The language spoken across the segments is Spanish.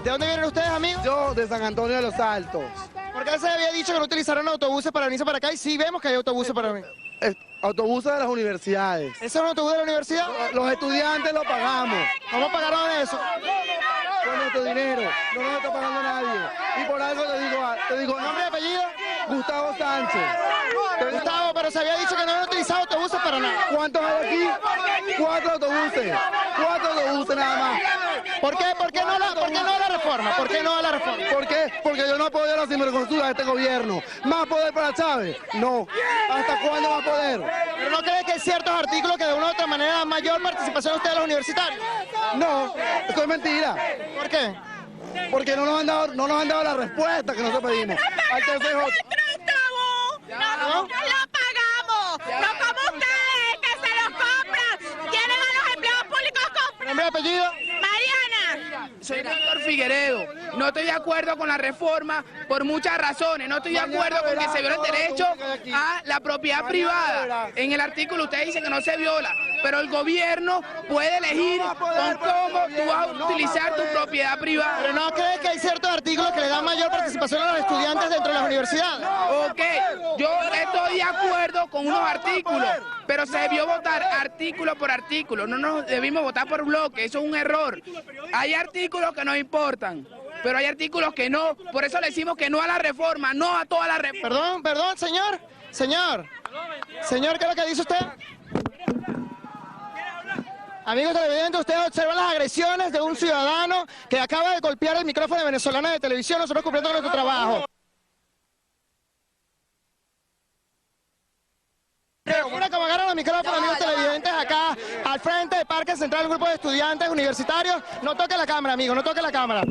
¿De dónde vienen ustedes, amigos? Yo de San Antonio de los Altos. Porque se había dicho que no utilizaron autobuses para venirse para acá y sí vemos que hay autobuses para venir. Autobuses de las universidades. ¿Ese es un autobús de la universidad? Los estudiantes lo pagamos. ¿Cómo pagaron eso? Con nuestro dinero. No nos está pagando nadie. Y por algo te digo, ¿Nombre y apellido? Gustavo Sánchez. Gustavo, pero se había dicho que no habían utilizado autobuses para nada. ¿Cuántos hay aquí? 4 autobuses. 4 autobuses nada más. ¿Por qué no la reforma? ¿Por qué no a la reforma? ¿Por qué? Porque yo no apoyo la sinvergüenzura de este gobierno. ¿Más poder para Chávez? No. ¿Hasta cuándo más poder? ¿Pero no crees que hay ciertos artículos que de una u otra manera dan mayor participación a ustedes los universitarios? No, eso es mentira. ¿Por qué? Porque no nos han dado la respuesta que nosotros pedimos. Al TCJ. ¡No lo pagamos! ¡No como ustedes, que se los compran! ¡Tienen a los empleados públicos comprados! ¿Nombre y apellido? Mariana. Soy Víctor Figueredo. No estoy de acuerdo con la reforma por muchas razones. No estoy de acuerdo con que se viola el derecho a la propiedad privada. En el artículo usted dice que no se viola, pero el gobierno puede elegir con cómo tú vas a utilizar tu propiedad privada. ¿Pero no crees que hay ciertos artículos que le dan mayor participación a los estudiantes dentro de las universidades? Ok, yo estoy de acuerdo con unos artículos, pero se debió votar artículo por artículo. No nos debimos votar por bloque, eso es un error. Hay artículos que nos importan, pero hay artículos que no. Por eso le decimos que no a la reforma, no a toda la reforma. Perdón, señor. Señor, ¿qué es lo que dice usted? Amigos televidentes, ustedes observan las agresiones de un ciudadano que acaba de golpear el micrófono de Venezolana de Televisión, nosotros cumpliendo con nuestro trabajo. Una como agarran los micrófonos, amigos televidentes, acá al frente del Parque Central, el grupo de estudiantes universitarios. No toque la cámara, amigo, no toque la cámara.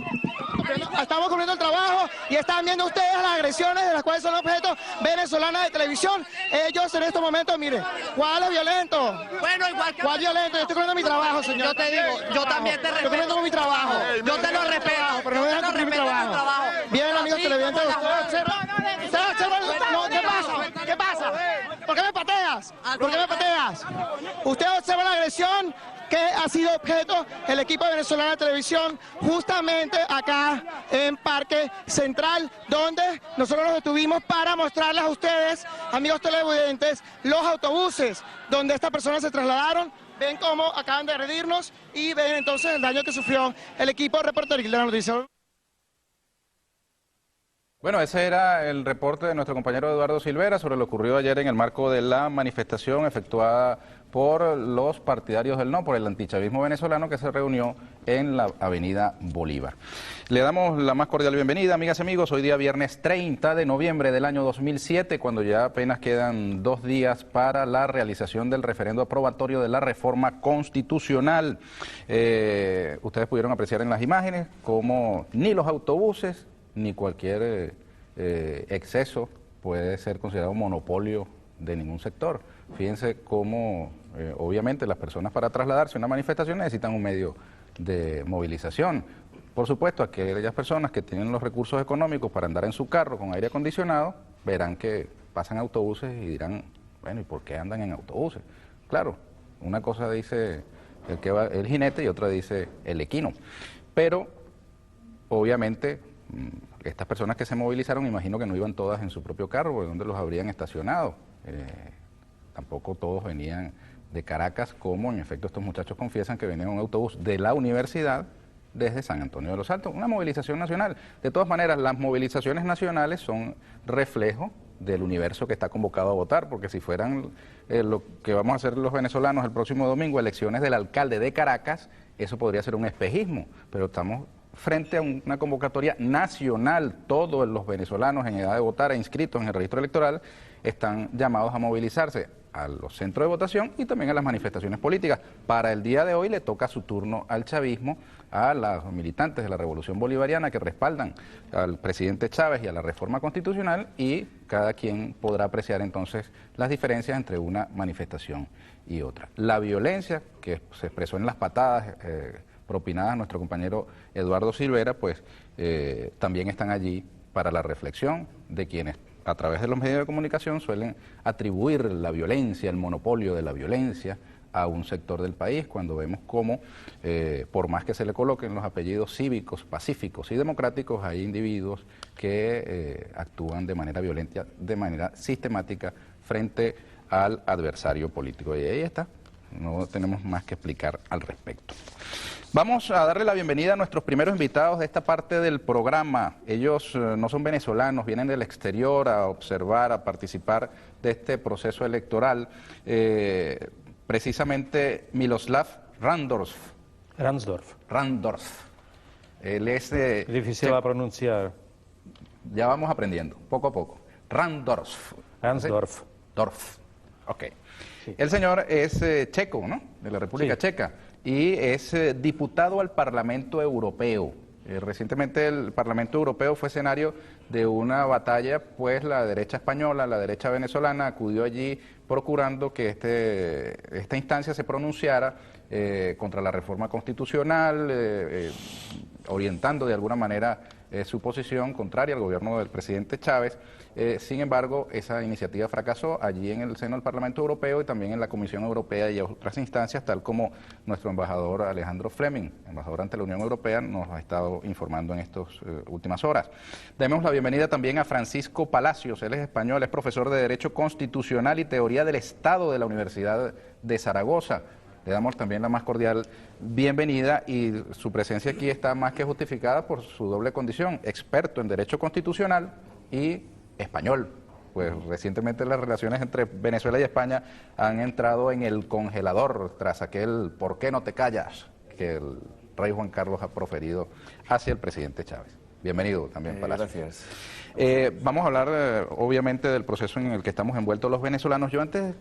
Estamos cumpliendo el trabajo y están viendo ustedes las agresiones de las cuales son objeto Venezolana de Televisión. Ellos en estos momentos, miren, ¿cuál es violento? Bueno, igual que... ¿Cuál violento? Yo estoy cumpliendo mi trabajo, señor. Yo te digo, yo también te respeto. Estoy cumpliendo con mi trabajo. Yo te lo respeto. Pero no me dejan cumplir mi trabajo. Bien, amigos televidentes, ustedes observan. No, ¿qué pasa? ¿Qué pasa? ¿Por qué me pateas? ¿Por qué me pateas? Usted observa la agresión que ha sido objeto el equipo de Venezolana de Televisión justamente acá en Parque Central, donde nosotros nos detuvimos para mostrarles a ustedes, amigos televidentes, los autobuses donde estas personas se trasladaron. Ven cómo acaban de agredirnos y ven entonces el daño que sufrió el equipo reporteril de la noticia. Bueno, ese era el reporte de nuestro compañero Eduardo Silvera sobre lo ocurrido ayer en el marco de la manifestación efectuada por los partidarios del no, por el antichavismo venezolano que se reunió en la avenida Bolívar. Le damos la más cordial bienvenida, amigas y amigos, hoy día viernes 30 de noviembre del año 2007, cuando ya apenas quedan 2 días para la realización del referendo aprobatorio de la reforma constitucional. Ustedes pudieron apreciar en las imágenes cómo ni los autobuses ni cualquier exceso puede ser considerado monopolio de ningún sector. Fíjense cómo, obviamente, las personas para trasladarse a una manifestación necesitan un medio de movilización. Por supuesto, aquellas personas que tienen los recursos económicos para andar en su carro con aire acondicionado, verán que pasan autobuses y dirán, bueno, ¿y por qué andan en autobuses? Claro, una cosa dice el jinete y otra dice el equino. Pero, obviamente, estas personas que se movilizaron, imagino que no iban todas en su propio carro, porque ¿dónde los habrían estacionado? Tampoco todos venían de Caracas, como en efecto estos muchachos confiesan que venían en un autobús de la universidad desde San Antonio de los Altos, una movilización nacional. De todas maneras, las movilizaciones nacionales son reflejo del universo que está convocado a votar, porque si fueran lo que vamos a hacer los venezolanos el próximo domingo, elecciones del alcalde de Caracas, eso podría ser un espejismo, pero estamos frente a una convocatoria nacional. Todos los venezolanos en edad de votar e inscritos en el registro electoral están llamados a movilizarse a los centros de votación y también a las manifestaciones políticas. Para el día de hoy le toca su turno al chavismo, a los militantes de la Revolución Bolivariana que respaldan al presidente Chávez y a la reforma constitucional, y cada quien podrá apreciar entonces las diferencias entre una manifestación y otra. La violencia que se expresó en las patadas propinadas a nuestro compañero Eduardo Silvera, pues también están allí para la reflexión de quienes a través de los medios de comunicación suelen atribuir la violencia, el monopolio de la violencia a un sector del país, cuando vemos cómo, por más que se le coloquen los apellidos cívicos, pacíficos y democráticos, hay individuos que actúan de manera violenta, de manera sistemática, frente al adversario político. Y ahí está, no tenemos más que explicar al respecto. Vamos a darle la bienvenida a nuestros primeros invitados de esta parte del programa. Ellos no son venezolanos, vienen del exterior a observar, a participar de este proceso electoral. Precisamente Miloslav Ransdorf. Él es... difícil a pronunciar. Ya vamos aprendiendo, poco a poco. Ransdorf. Ok. Sí. El señor es checo, ¿no? De la República Checa. Y es diputado al Parlamento Europeo. Recientemente el Parlamento Europeo fue escenario de una batalla, pues la derecha española, la derecha venezolana acudió allí procurando que esta instancia se pronunciara contra la reforma constitucional, orientando de alguna manera su posición contraria al gobierno del presidente Chávez. Sin embargo, esa iniciativa fracasó allí en el seno del Parlamento Europeo y también en la Comisión Europea y otras instancias, tal como nuestro embajador Alejandro Fleming, embajador ante la Unión Europea, nos ha estado informando en estas últimas horas. Demos la bienvenida también a Francisco Palacios. Él es español, es profesor de Derecho Constitucional y Teoría del Estado de la Universidad de Zaragoza. Le damos también la más cordial bienvenida y su presencia aquí está más que justificada por su doble condición, experto en Derecho Constitucional y español. Pues recientemente las relaciones entre Venezuela y España han entrado en el congelador tras aquel ¿por qué no te callas?, que el rey Juan Carlos ha proferido hacia el presidente Chávez. Bienvenido también, Palacios. Gracias. Vamos a hablar obviamente del proceso en el que estamos envueltos los venezolanos. Yo antes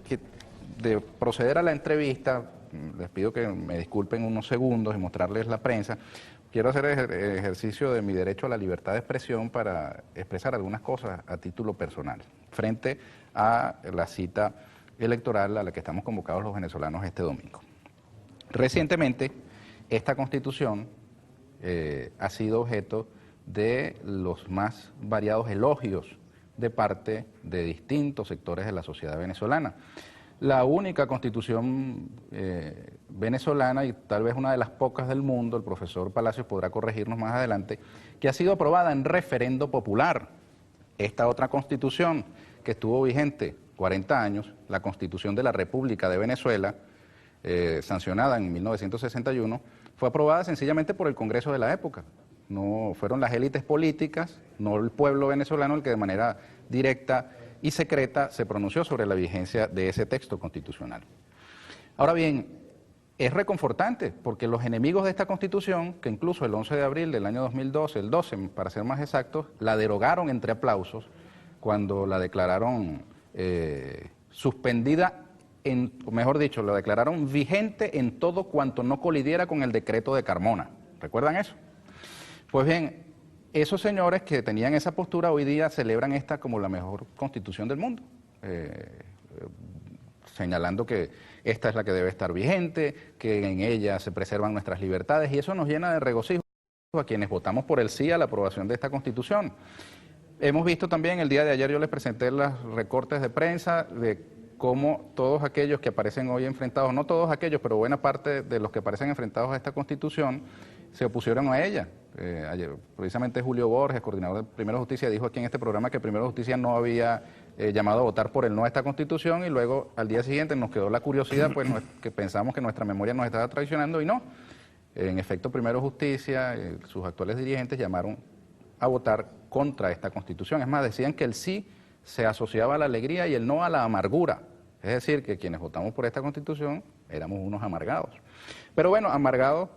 de proceder a la entrevista, les pido que me disculpen unos segundos y mostrarles la prensa. Quiero hacer ejercicio de mi derecho a la libertad de expresión para expresar algunas cosas a título personal, frente a la cita electoral a la que estamos convocados los venezolanos este domingo. Recientemente, esta Constitución ha sido objeto de los más variados elogios de parte de distintos sectores de la sociedad venezolana. La única Constitución venezolana, y tal vez una de las pocas del mundo, el profesor Palacios podrá corregirnos más adelante, que ha sido aprobada en referendo popular. Esta otra Constitución, que estuvo vigente 40 años, la Constitución de la República de Venezuela, sancionada en 1961, fue aprobada sencillamente por el Congreso de la época. No fueron las élites políticas, no el pueblo venezolano el que de manera directa y secreta se pronunció sobre la vigencia de ese texto constitucional. Ahora bien, es reconfortante porque los enemigos de esta Constitución, que incluso el 11 de abril del año 2012, el 12 para ser más exactos, la derogaron entre aplausos cuando la declararon suspendida, o mejor dicho, la declararon vigente en todo cuanto no colidiera con el decreto de Carmona. ¿Recuerdan eso? Pues bien, esos señores que tenían esa postura hoy día celebran esta como la mejor Constitución del mundo, señalando que esta es la que debe estar vigente, que en ella se preservan nuestras libertades, y eso nos llena de regocijo a quienes votamos por el sí a la aprobación de esta Constitución. Hemos visto también, el día de ayer yo les presenté los recortes de prensa de cómo todos aquellos que aparecen hoy enfrentados, no todos aquellos, pero buena parte de los que aparecen enfrentados a esta Constitución, se opusieron a ella. Ayer, precisamente Julio Borges, coordinador de Primero Justicia, dijo aquí en este programa que Primero Justicia no había llamado a votar por el no a esta Constitución, y luego al día siguiente nos quedó la curiosidad, pues que pensamos que nuestra memoria nos estaba traicionando, y no. En efecto, Primero Justicia, sus actuales dirigentes llamaron a votar contra esta Constitución. Es más, decían que el sí se asociaba a la alegría y el no a la amargura. Es decir, que quienes votamos por esta Constitución éramos unos amargados. Pero bueno, amargados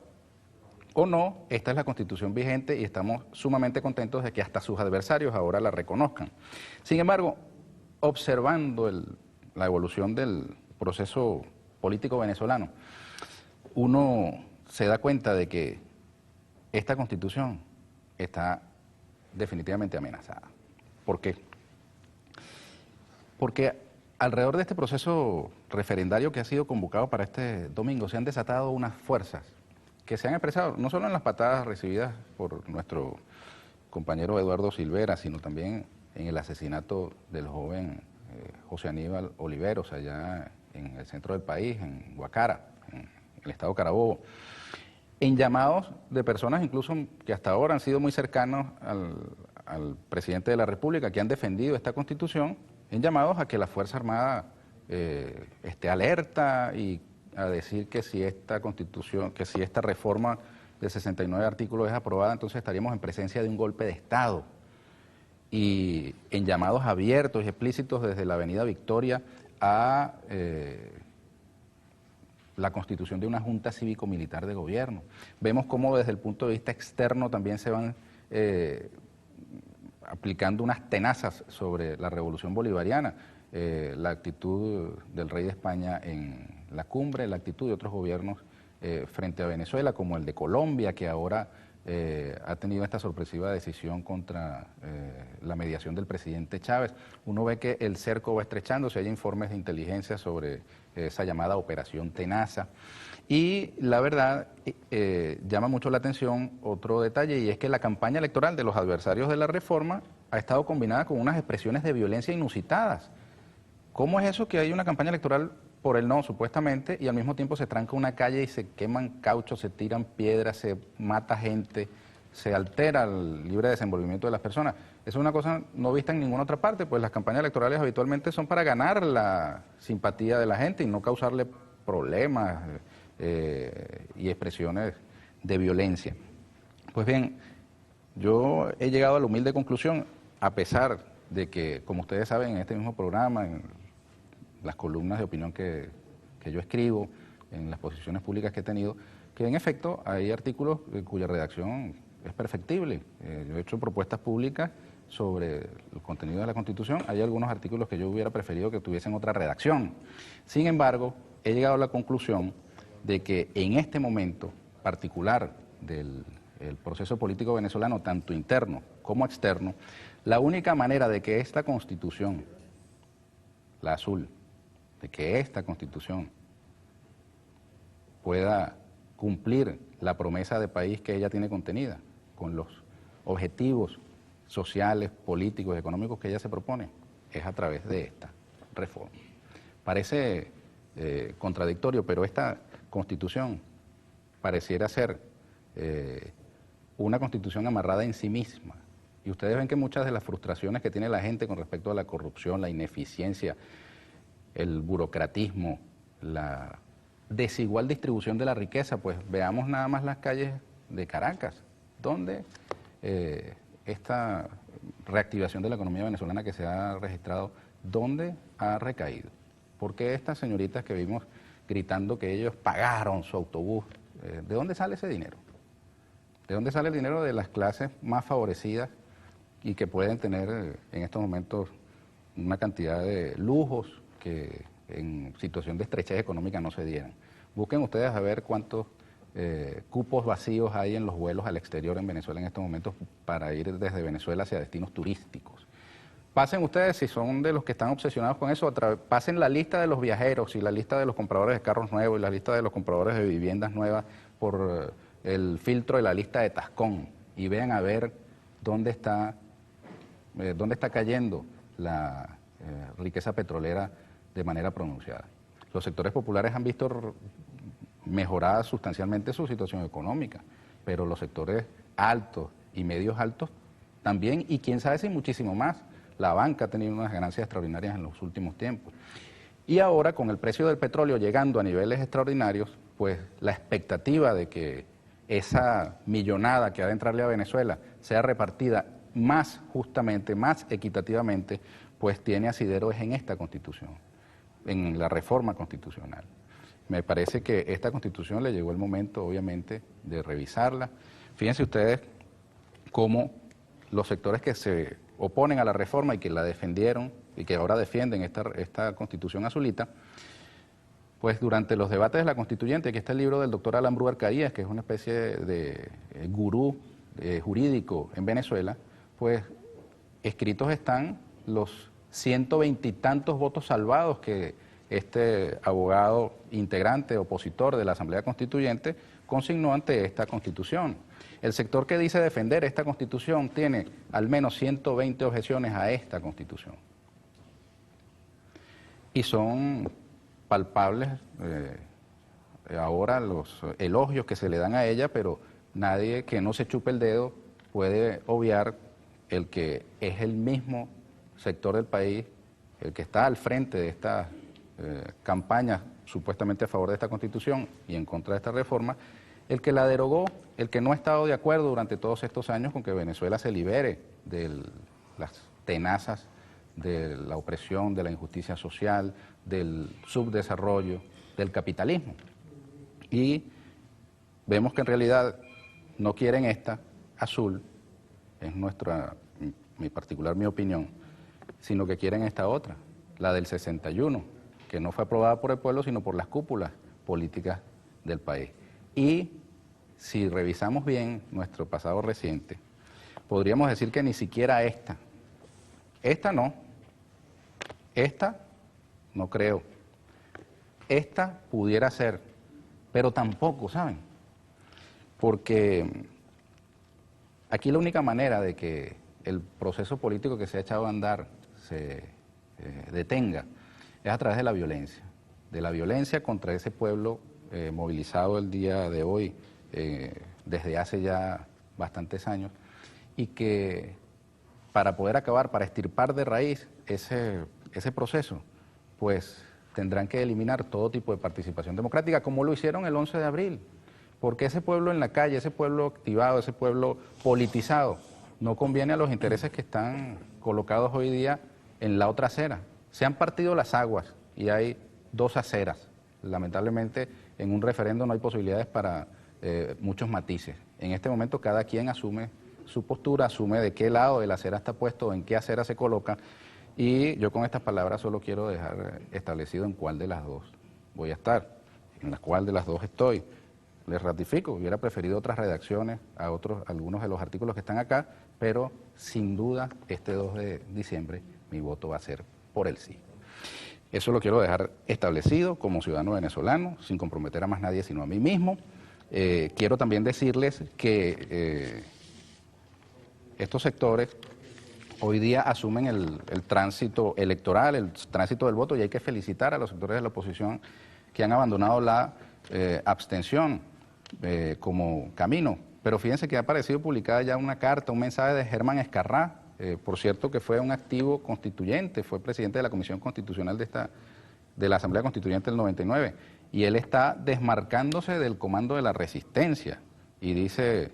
o no, esta es la Constitución vigente y estamos sumamente contentos de que hasta sus adversarios ahora la reconozcan. Sin embargo, observando la evolución del proceso político venezolano, uno se da cuenta de que esta Constitución está definitivamente amenazada. ¿Por qué? Porque alrededor de este proceso referendario que ha sido convocado para este domingo se han desatado unas fuerzas que se han expresado no solo en las patadas recibidas por nuestro compañero Eduardo Silvera, sino también en el asesinato del joven José Aníbal Oliveros allá en el centro del país, en Guacara, en el estado Carabobo, en llamados de personas incluso que hasta ahora han sido muy cercanos al presidente de la República, que han defendido esta Constitución, en llamados a que la Fuerza Armada esté alerta y a decir que si esta Constitución, que si esta reforma de 69 artículos es aprobada, entonces estaríamos en presencia de un golpe de Estado. Y en llamados abiertos y explícitos desde la Avenida Victoria a la constitución de una Junta Cívico-Militar de Gobierno. Vemos cómo desde el punto de vista externo también se van aplicando unas tenazas sobre la revolución bolivariana, la actitud del rey de España en la cumbre, la actitud de otros gobiernos frente a Venezuela, como el de Colombia, que ahora ha tenido esta sorpresiva decisión contra la mediación del presidente Chávez. Uno ve que el cerco va estrechándose, hay informes de inteligencia sobre esa llamada Operación Tenaza. Y la verdad, llama mucho la atención otro detalle, y es que la campaña electoral de los adversarios de la reforma ha estado combinada con unas expresiones de violencia inusitadas. ¿Cómo es eso que hay una campaña electoral por el no, supuestamente, y al mismo tiempo se tranca una calle y se queman cauchos, se tiran piedras, se mata gente, se altera el libre desenvolvimiento de las personas? Eso es una cosa no vista en ninguna otra parte, pues las campañas electorales habitualmente son para ganar la simpatía de la gente y no causarle problemas y expresiones de violencia. Pues bien, yo he llegado a la humilde conclusión, a pesar de que, como ustedes saben, en este mismo programa, en las columnas de opinión que yo escribo, en las posiciones públicas que he tenido, que en efecto hay artículos cuya redacción es perfectible. Yo he hecho propuestas públicas sobre el contenido de la Constitución. Hay algunos artículos que yo hubiera preferido que tuviesen otra redacción. Sin embargo, he llegado a la conclusión de que en este momento particular del proceso político venezolano, tanto interno como externo, la única manera de que esta Constitución, la azul, de que esta Constitución pueda cumplir la promesa de país que ella tiene contenida, con los objetivos sociales, políticos, económicos que ella se propone, es a través de esta reforma. Parece contradictorio, pero esta Constitución pareciera ser una Constitución amarrada en sí misma. Y ustedes ven que muchas de las frustraciones que tiene la gente con respecto a la corrupción, la ineficiencia, el burocratismo, la desigual distribución de la riqueza, pues veamos nada más las calles de Caracas, donde esta reactivación de la economía venezolana que se ha registrado, ¿dónde ha recaído? ¿Por qué estas señoritas que vimos gritando que ellos pagaron su autobús? ¿De dónde sale ese dinero? ¿De dónde sale el dinero de las clases más favorecidas y que pueden tener en estos momentos una cantidad de lujos que en situación de estrechez económica no se dieran? Busquen ustedes a ver cuántos cupos vacíos hay en los vuelos al exterior en Venezuela en estos momentos para ir desde Venezuela hacia destinos turísticos. Pasen ustedes, si son de los que están obsesionados con eso, pasen la lista de los viajeros y la lista de los compradores de carros nuevos y la lista de los compradores de viviendas nuevas por el filtro de la lista de Tascón y vean a ver dónde está cayendo la riqueza petrolera de manera pronunciada. Los sectores populares han visto mejorada sustancialmente su situación económica, pero los sectores altos y medios altos también, y quién sabe si muchísimo más. La banca ha tenido unas ganancias extraordinarias en los últimos tiempos. Y ahora, con el precio del petróleo llegando a niveles extraordinarios, pues la expectativa de que esa millonada que ha de entrarle a Venezuela sea repartida más justamente, más equitativamente, pues tiene asidero en esta Constitución, en la reforma constitucional. Me parece que esta Constitución le llegó el momento, obviamente, de revisarla. Fíjense ustedes cómo los sectores que se oponen a la reforma y que la defendieron y que ahora defienden esta Constitución azulita, pues durante los debates de la Constituyente, aquí está el libro del doctor Alan Bru Arcaías, que es una especie de gurú jurídico en Venezuela, pues escritos están los 120 y tantos votos salvados que este abogado integrante, opositor de la Asamblea Constituyente, consignó ante esta Constitución. El sector que dice defender esta Constitución tiene al menos 120 objeciones a esta Constitución. Y son palpables ahora los elogios que se le dan a ella, pero nadie que no se chupe el dedo puede obviar el que es el mismo sector del país, el que está al frente de estas campañas supuestamente a favor de esta Constitución y en contra de esta reforma, el que la derogó, el que no ha estado de acuerdo durante todos estos años con que Venezuela se libere de las tenazas de la opresión, de la injusticia social, del subdesarrollo, del capitalismo. Y vemos que en realidad no quieren esta azul, es mi opinión, sino que quieren esta otra, la del 61, que no fue aprobada por el pueblo, sino por las cúpulas políticas del país. Y si revisamos bien nuestro pasado reciente, podríamos decir que ni siquiera esta no creo, esta pudiera ser, pero tampoco, ¿saben? Porque aquí la única manera de que el proceso político que se ha echado a andar se detenga es a través de la violencia contra ese pueblo movilizado el día de hoy, desde hace ya bastantes años, y que para poder acabar, para extirpar de raíz ese proceso, pues tendrán que eliminar todo tipo de participación democrática, como lo hicieron el 11 de abril, porque ese pueblo en la calle, ese pueblo activado, ese pueblo politizado, no conviene a los intereses que están colocados hoy día en la otra acera. Se han partido las aguas y hay dos aceras. Lamentablemente, en un referendo no hay posibilidades para muchos matices. En este momento cada quien asume su postura, asume de qué lado de la acera está puesto, en qué acera se coloca, y yo con estas palabras solo quiero dejar establecido en cuál de las dos voy a estar, en la cual de las dos estoy. Les ratifico, hubiera preferido otras redacciones a algunos de los artículos que están acá, pero sin duda este 2 de diciembre mi voto va a ser por el sí. Eso lo quiero dejar establecido como ciudadano venezolano, sin comprometer a más nadie sino a mí mismo. Quiero también decirles que estos sectores hoy día asumen el tránsito electoral, el tránsito del voto, y hay que felicitar a los sectores de la oposición que han abandonado la abstención como camino. Pero fíjense que ha aparecido publicada ya una carta, un mensaje de Germán Escarrá, por cierto que fue un activo constituyente, fue presidente de la Comisión Constitucional de la Asamblea Constituyente del 99, y él está desmarcándose del comando de la resistencia, y dice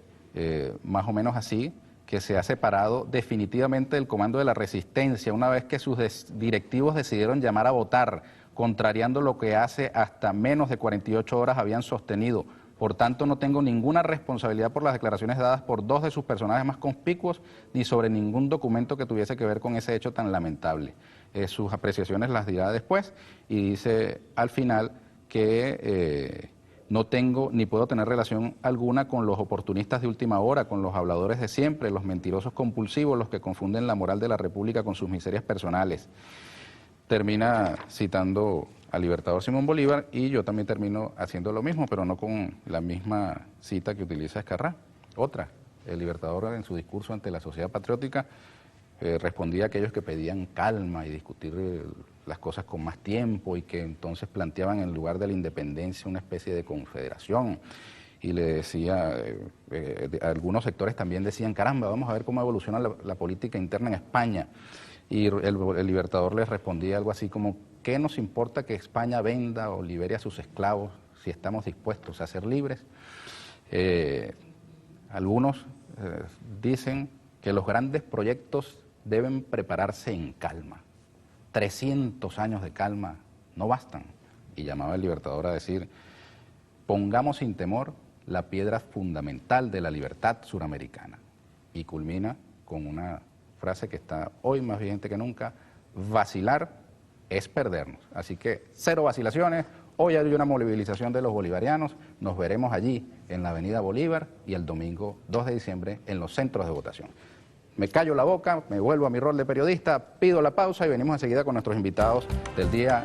más o menos así, que se ha separado definitivamente del comando de la resistencia una vez que sus directivos decidieron llamar a votar, contrariando lo que hace hasta menos de 48 horas habían sostenido. Por tanto, no tengo ninguna responsabilidad por las declaraciones dadas por dos de sus personajes más conspicuos, ni sobre ningún documento que tuviese que ver con ese hecho tan lamentable. Sus apreciaciones las dirá después, y dice al final que no tengo ni puedo tener relación alguna con los oportunistas de última hora, con los habladores de siempre, los mentirosos compulsivos, los que confunden la moral de la República con sus miserias personales. Termina citando al libertador Simón Bolívar, y yo también termino haciendo lo mismo, pero no con la misma cita que utiliza Escarrá. Otra, el libertador en su discurso ante la sociedad patriótica respondía a aquellos que pedían calma y discutir las cosas con más tiempo, y que entonces planteaban en lugar de la independencia una especie de confederación. Y le decía, algunos sectores también decían, caramba, vamos a ver cómo evoluciona la política interna en España. Y el libertador les respondía algo así como, ¿qué nos importa que España venda o libere a sus esclavos si estamos dispuestos a ser libres? Algunos dicen que los grandes proyectos deben prepararse en calma. 300 años de calma no bastan. Y llamaba el libertador a decir, pongamos sin temor la piedra fundamental de la libertad suramericana. Y culmina con una frase que está hoy más vigente que nunca: vacilar es perdernos. Así que cero vacilaciones. Hoy hay una movilización de los bolivarianos. Nos veremos allí en la Avenida Bolívar y el domingo 2 de diciembre en los centros de votación. Me callo la boca, me vuelvo a mi rol de periodista, pido la pausa y venimos enseguida con nuestros invitados del día.